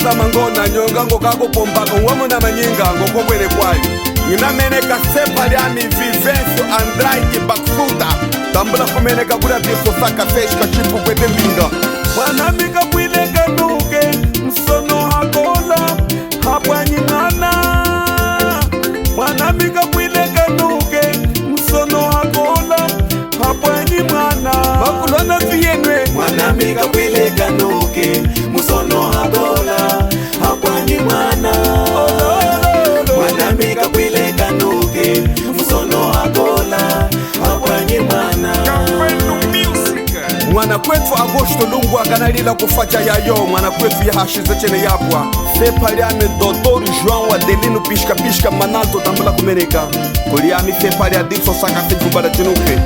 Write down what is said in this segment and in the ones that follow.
Hala mangona nyonga ngokako pombako ngwamu na manyinga ngokobwele kwayo. Nginameneka sepa mi Vivencio Andrade Bakfuta. Tambula kumeneka bura biso saka fesh kashipu kwete mbinga. Mwanamika bwile ganuke msono hakola hapwanyi mwana. Mwanamika bwile ganuke msono hakola hapwanyi mwana. Makulona tuyenwe. Mwanamika bwile ganuke msono hakola hapwanyi mwana. Mwanamika bwile ganuke msono hakola hapwanyi mwana. Mwana kwetu Agosto Lungu akanalila kufacha yayo. Mwana kwetu ya hashize chene yapwa. Sepaliame Dr. João Adelino Pisca Pisca Manalto tambula kumeneka. Kuliami sepali adipso saka fiku bada chinuke.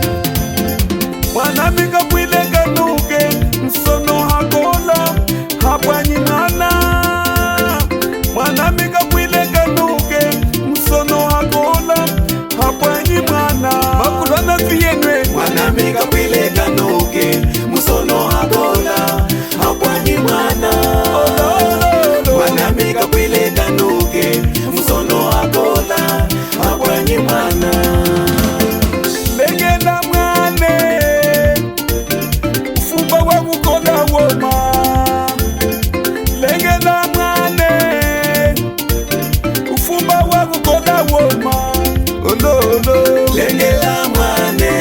Mwanamika bwile ganuke msono hakola hapwanyi mwana. Mwanamika bwile ganuke msono hakola hapwanyi mwana. Makulwana viyenwe. Mwanamika bwile ganuke msono hakola hapwanyi mwana. Mwanamika bwile ganuke msono hakola hapwanyi mwana. Legela mwane ufumba wa kukola woma. Legela mwane ufumba wa kukola woma. Ololo Legela mwane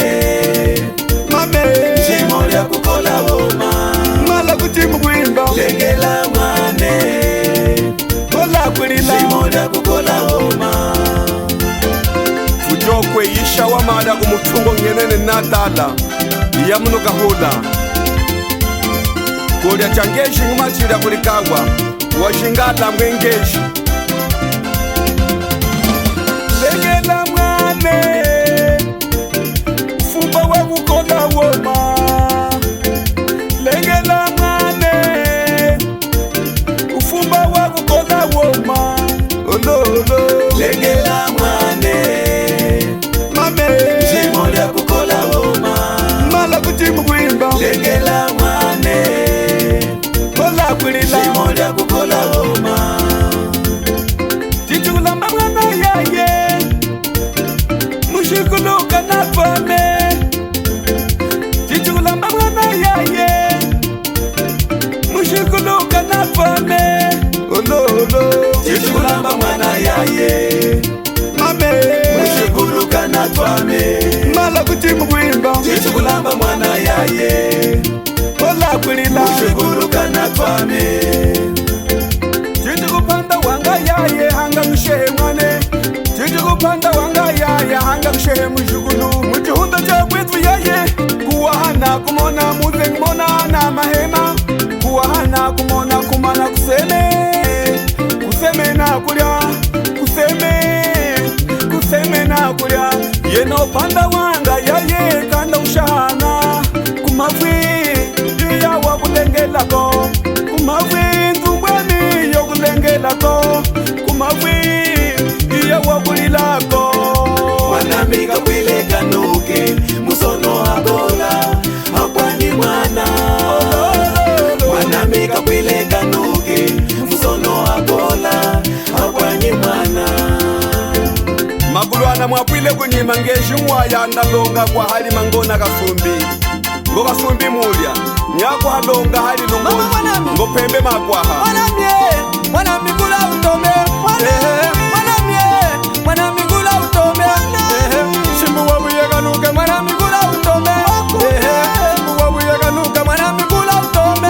mame jimo lya kukola woma. mala kuchimu kuimba. Legela mwane Kola kulila jimo lya kukola woma. Fujokwe isha wa mada kumutungo nyenene natala yamuno kahula. Kulya changeshi ngumachira kulikagwa washingata mwengeshi. Legela mwane ufumba wa kukola woma. Legela mwane ufumba wa kukola woma. Ololo Legela mwane mame jimo lya kukola woma. mala kuchimu kuimba. Legela mwane Kola kulila jimo lya kukola woma. chichulamba mwana yaye mushikuluka na fame. Chichulamba mwana yaye mushikuluka na fame. Ololo Chichulamba mwana yaye mame mushikuluka na twame. mala kuchimu kuimba. Chichulamba mwana yaye Kola kulila mushikuluka na twame. chichukupanda wanga yaye hanga mshehe mwane. Chichukupanda wanga yaye hanga mshehe mushukulu. Muchihunda cha kwetu yaye kuwahana kumona muze ngmona na mahema. Kuwahana kumona kumana kuseme. Kuseme na kulya kuseme na kulya. Yeno panda wanga yaye kanda ushana kumavwi iya wakulengelako. Kumavwi nzumbweni yokulengelako. Kumavwi iya wakulilako. Mwanamika bwile ganuke musono hakola hapwanyi mwana. Mwanamika bwile ganuke musono hakola hapwanyi mwana. Makulwana mwapwile kunyima ngeshi mwaya ndalonga kwa hali mangona kasumbi. Ngo kasumbi mulya nyako halonga hali lungo ngopembe makwaha. Mwana migula utome. Mwana migula utome. Shimbu wabuye ganuke mwana migula utome. Shimbu wabuye ganuke mwana migula utome.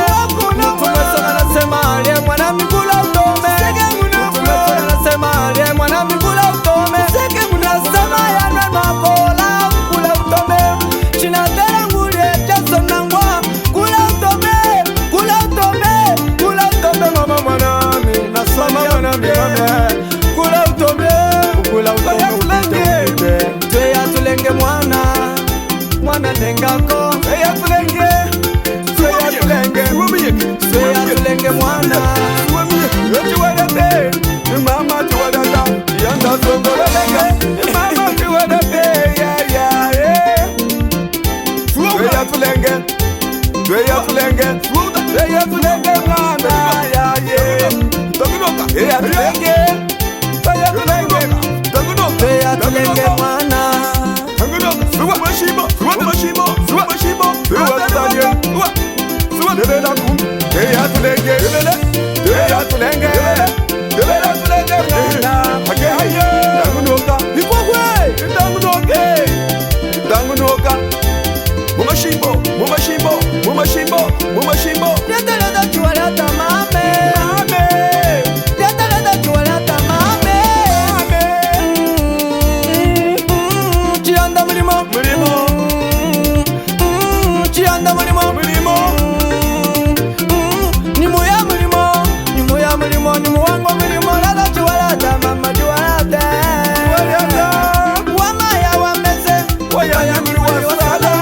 Mutumesa anasema aliye mwana migula utome. Mutumesa anasema aliye mwana migula utome. Munasema yana makola kula utome. Chinatera ngulie jaso nangwa kula utome. Kula utome. Kula utome mama mwanami. Nasoma mwanami mame. Kula utome. Kula utome utulenge. Tweya tulenge mwana. Mwana nengako. Tweya tulenge. Tweya tulenge. Tweya tulenge mwana. Tuwadate mama tuwadata yanda songolelenge. Mama tuwadate ya Tweya tulenge mwana yaye. Debela kum, deya tulenge, deya tulenge, debela tulenge mwana. Ake haye, dangunoka, Ikwakwe, dangunoke, dangunoka. Mumashimbo, mumashimbo, mumashimbo, mumashimbo. Leta chualata mame. Mame, Leta chualata mame. Chianda mulimo. mulimo, Chianda mulimo. mulimo. Ni moya mulimo. Ni moya mulimo. Ni muwango mulimo. Leta chualata mama chualata. Waliata, Wamaya wameze. waya miguli wasala,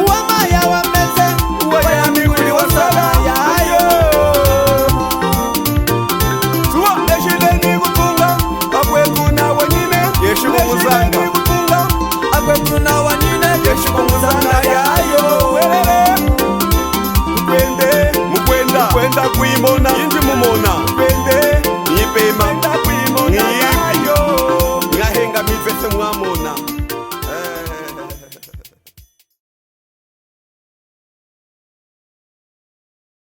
Wamaya wameze. waya miguli wasala. Yayo. Suwa, eshile ni kutunga, akwetu na wanyine, yeshi kumuzanga. Akwetuna wanine. Yeshi kumuzanga yayo. Welele, mukwende, mukwenda, mukwenda kuimona, inji mumona.